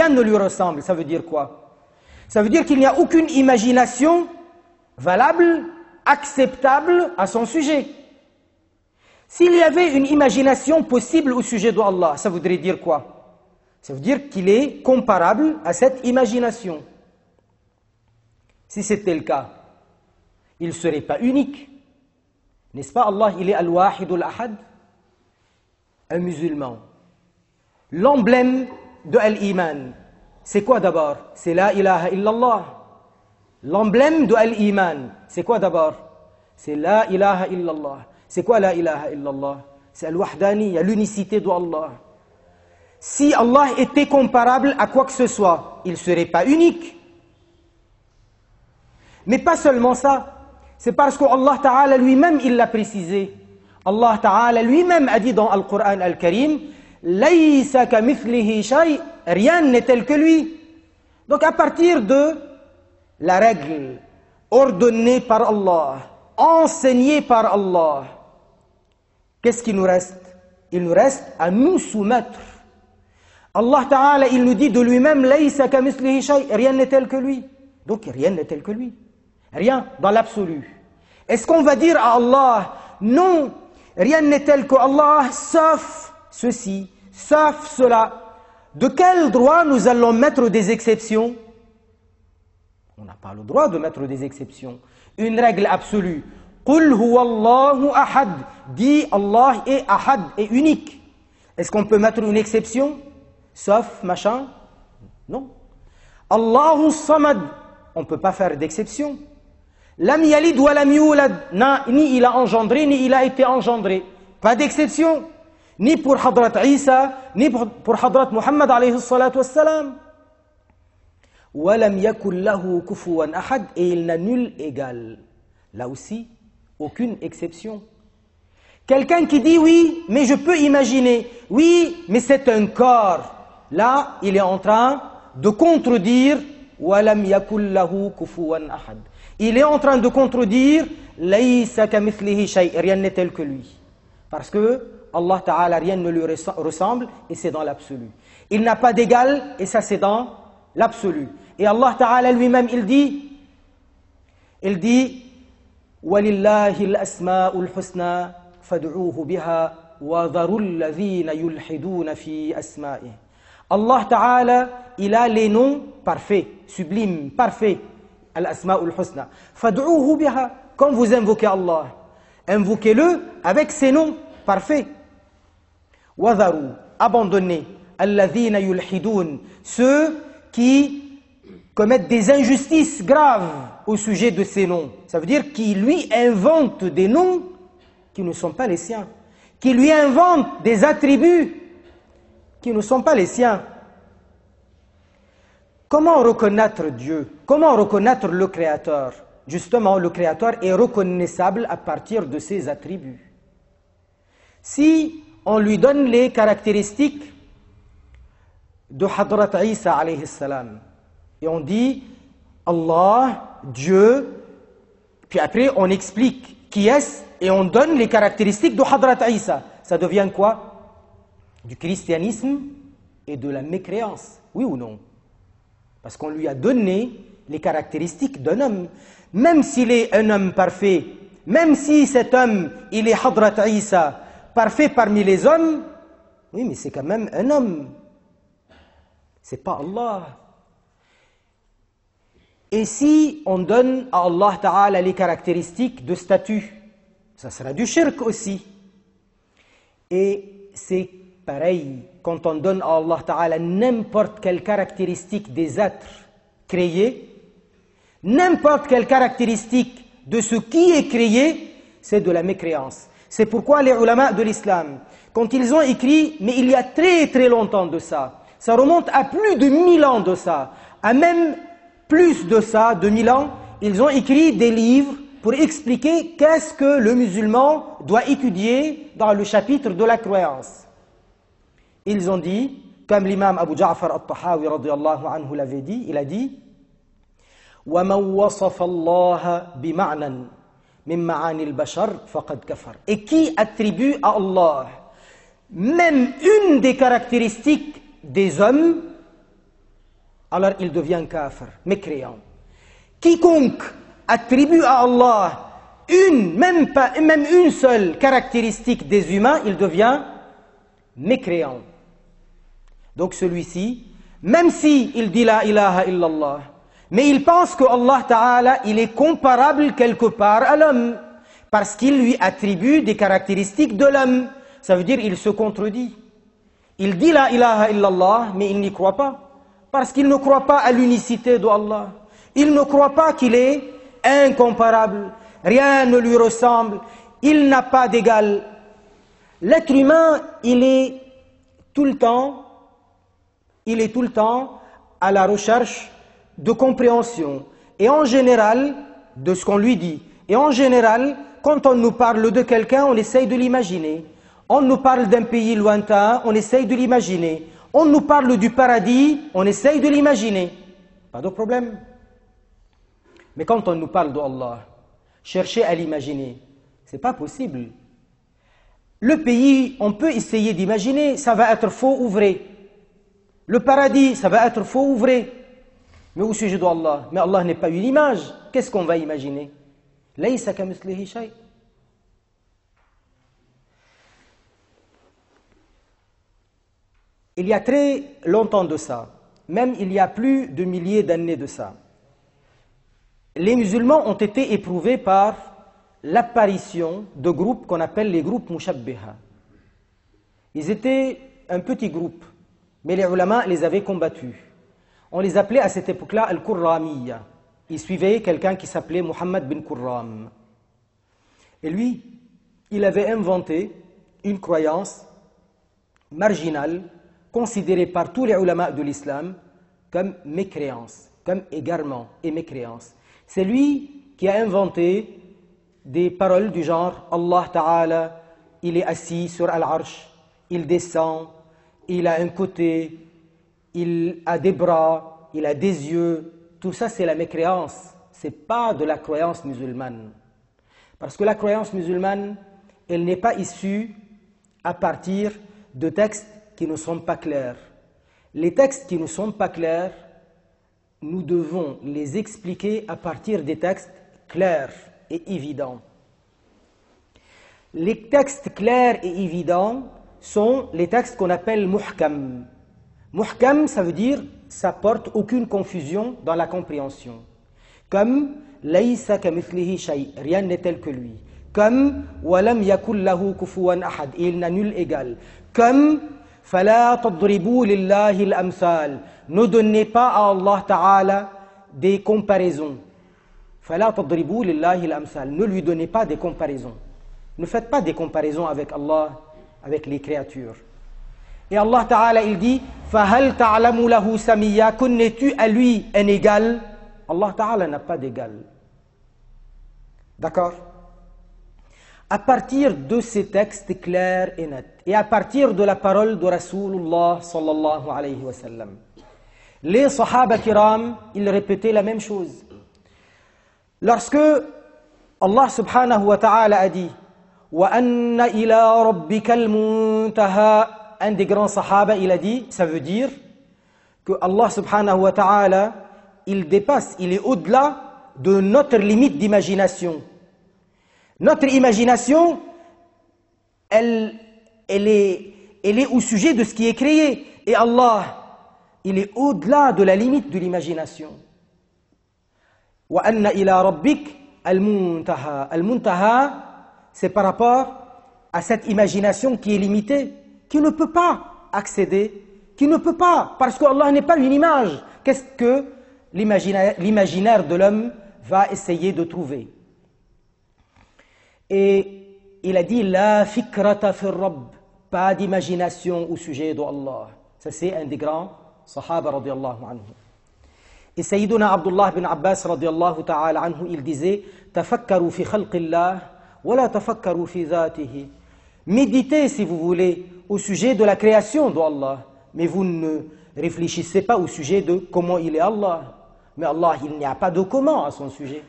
rien ne lui ressemble. Ça veut dire quoi? Ça veut dire qu'il n'y a aucune imagination valable, acceptable à son sujet. S'il y avait une imagination possible au sujet d'Allah, ça voudrait dire quoi? Ça veut dire qu'il est comparable à cette imagination. Si c'était le cas, il ne serait pas unique. N'est-ce pas? Allah, il est Al-Wahid Al-Ahad, un musulman. L'emblème de Al-Iman, c'est quoi d'abord? C'est La ilaha illallah. L'emblème de Al-Iman, c'est quoi d'abord? C'est La ilaha illallah. C'est quoi La ilaha illallah? C'est Al-Wahdani, l'unicité d'Allah. Si Allah était comparable à quoi que ce soit, il ne serait pas unique. Mais pas seulement ça, c'est parce qu'Allah Ta'ala lui-même, il l'a précisé. Allah Ta'ala lui-même a dit dans Al-Qur'an Al-Karim, Laysa kamithlihi shay, rien n'est tel que lui. Donc à partir de la règle ordonnée par Allah, enseignée par Allah, qu'est-ce qui nous reste? Il nous reste à nous soumettre. Allah Ta'ala, il nous dit de lui-même, Laysa kamithlihi shay, rien n'est tel que lui. Donc rien n'est tel que lui. Rien dans l'absolu. Est-ce qu'on va dire à Allah, non, rien n'est tel que Allah, sauf ceci, sauf cela? De quel droit nous allons mettre des exceptions? On n'a pas le droit de mettre des exceptions. Une règle absolue. Qul huwa Allahu ahad. Dit Allah est ahad, est unique. Est-ce qu'on peut mettre une exception? Sauf machin? Non. Allahu samad. On ne peut pas faire d'exception. Lam yalid wa lam yulad. Ni il a engendré, ni il a été engendré. Pas d'exception. Ni pour Hadrat Isa, ni pour Hadrat Muhammad alayhi salatu wassalam. Wa lam yakul lahu kufuwan ahad. Et il n'a nul égal. Là aussi, aucune exception. Quelqu'un qui dit oui, mais je peux imaginer. Oui, mais c'est un corps. Là, il est en train de contredire وَلَمْ يَكُلْ لَهُ كُفُوًا أَحَدٍ. Il est en train de contredire لَيْسَ كَمِثْلِهِ شَيْءٍ. Rien n'est tel que lui. Parce que Allah Ta'ala, rien ne lui ressemble et c'est dans l'absolu. Il n'a pas d'égal et ça c'est dans l'absolu. Et Allah Ta'ala lui-même, il dit وَلِلَّهِ الْأَسْمَاءُ الْحُسْنَى فَادْعُوهُ بِهَا وَذَرُوا الَّذِينَ يُلْحِدُونَ فِي أَسْمَائِهِ. Allah Ta'ala, il a les noms parfaits, sublimes, parfaits. Al-Asma'ul Husna. Fad'uhu biha. Quand vous invoquez Allah, invoquez-le avec ses noms parfaits. Wadharu, abandonnez. Alladhina yulhidun. Ceux qui commettent des injustices graves au sujet de ces noms. Ça veut dire qu'ils lui inventent des noms qui ne sont pas les siens. Qui lui inventent des attributs qui ne sont pas les siens. Comment reconnaître Dieu? Comment reconnaître le Créateur? Justement, le Créateur est reconnaissable à partir de ses attributs. Si on lui donne les caractéristiques de Hadrat Isa alayhi salam, et on dit Allah, Dieu, puis après on explique qui est-ce, et on donne les caractéristiques de Hadrat Isa, ça devient quoi? Du christianisme et de la mécréance, oui ou non? Parce qu'on lui a donné les caractéristiques d'un homme. Même s'il est un homme parfait, même si cet homme, il est Hadrat Isa, parfait parmi les hommes, oui, mais c'est quand même un homme. C'est pas Allah. Et si on donne à Allah Ta'ala les caractéristiques de statut, ça sera du shirk aussi. Et c'est pareil, quand on donne à Allah Ta'ala n'importe quelle caractéristique des êtres créés, n'importe quelle caractéristique de ce qui est créé, c'est de la mécréance. C'est pourquoi les ulama de l'islam, quand ils ont écrit, mais il y a très très longtemps de ça remonte à plus de 1000 ans de ça, à même plus de ça, de 1000 ans, ils ont écrit des livres pour expliquer qu'est-ce que le musulman doit étudier dans le chapitre de la croyance. Ils ont dit, comme l'imam Abu Ja'far al-Tahawi radiyallahu anhu l'avait dit, il a dit وَمَنْ وَصَفَ اللَّهَ بِمَعْنًا مِنْ مَعَانِ الْبَشَرِ فَقَدْ كَفَرَ. Et qui attribue à Allah même une des caractéristiques des hommes, alors il devient kafir, mécréant. Quiconque attribue à Allah même une seule caractéristique des humains, il devient mécréant. Donc celui-ci, même s'il dit la ilaha illallah, mais il pense que Allah Ta'ala, il est comparable quelque part à l'homme, parce qu'il lui attribue des caractéristiques de l'homme. Ça veut dire qu'il se contredit. Il dit la ilaha illallah, mais il n'y croit pas, parce qu'il ne croit pas à l'unicité d'Allah. Il ne croit pas qu'il est incomparable. Rien ne lui ressemble. Il n'a pas d'égal. L'être humain, il est tout le temps à la recherche de compréhension. Et en général, de ce qu'on lui dit. Et en général, quand on nous parle de quelqu'un, on essaye de l'imaginer. On nous parle d'un pays lointain, on essaye de l'imaginer. On nous parle du paradis, on essaye de l'imaginer. Pas de problème. Mais quand on nous parle d'Allah, chercher à l'imaginer, c'est pas possible. Le pays, on peut essayer d'imaginer, ça va être faux ou vrai. Le paradis, ça va être faux ou vrai. Mais au sujet d'Allah, mais Allah n'est pas une image. Qu'est-ce qu'on va imaginer? Laysa kamithlihi shay'. Il y a très longtemps de ça, même il y a plus de milliers d'années de ça, les musulmans ont été éprouvés par l'apparition de groupes qu'on appelle les groupes mushabbiha. Ils étaient un petit groupe, mais les ulama les avaient combattus. On les appelait à cette époque-là al-Qurramiyya. Ils suivaient quelqu'un qui s'appelait Muhammad bin Qurram. Et lui, il avait inventé une croyance marginale, considérée par tous les ulama de l'islam comme mécréance, comme égarement et mécréance. C'est lui qui a inventé des paroles du genre Allah Ta'ala, il est assis sur Al-Arsh, il descend, il a un côté, il a des bras, il a des yeux. Tout ça, c'est la mécréance. Ce n'est pas de la croyance musulmane. Parce que la croyance musulmane, elle n'est pas issue à partir de textes qui ne sont pas clairs. Les textes qui ne sont pas clairs, nous devons les expliquer à partir des textes clairs et évidents. Les textes clairs et évidents sont les textes qu'on appelle muhkam. Muhkam, ça veut dire ça porte aucune confusion dans la compréhension. Comme laysa kamithlihi shay', rien n'est tel que lui. Comme walam yakul lahu kufuwan ahad, il n'a nul égal. Comme fala tadribu lillahi al-amthal, ne donnez pas à Allah Ta'ala des comparaisons. Fala tadribu lillahi al-amthal, ne lui donnez pas des comparaisons. Ne faites pas des comparaisons avec Allah, avec les créatures. Et Allah Ta'ala, il dit فَهَلْ تَعْلَمُ لَهُ سَمِيًّا, connais-tu à lui un égal? Allah Ta'ala n'a pas d'égal. D'accord? À partir de ces textes clairs et nets, et à partir de la parole de Rasulullah sallallahu alayhi wa sallam, les Sahaba kiram, ils répétaient la même chose. Lorsque Allah subhanahu wa ta'ala a dit وَأَنَّ إِلَىٰ رَبِّكَ الْمُنْتَهَى, un des grands Sahaba, il a dit, ça veut dire que Allah subhanahu wa ta'ala, il dépasse, il est au-delà de notre limite d'imagination. Notre imagination, elle est au sujet de ce qui est créé. Et Allah, il est au-delà de la limite de l'imagination. وَأَنَّ إِلَىٰ رَبِّكَ الْمُنْتَهَى. Al-Muntaha, c'est par rapport à cette imagination qui est limitée, qui ne peut pas accéder, qui ne peut pas, parce qu'Allah n'est pas une image. Qu'est-ce que l'imaginaire de l'homme va essayer de trouver? Et il a dit la fikrata fi rabb, pas d'imagination au sujet d'Allah. Ça, c'est un des grands Sahaba radiyallahu anhu. Et Sayyiduna Abdullah bin Abbas radiyallahu ta'ala anhu, il disait tafakkaru fi khalqillah wa la tafakkaru fi dhatihi. Méditez, si vous voulez, au sujet de la création d'Allah, mais vous ne réfléchissez pas au sujet de comment il est Allah. Mais Allah, il n'y a pas de comment à son sujet.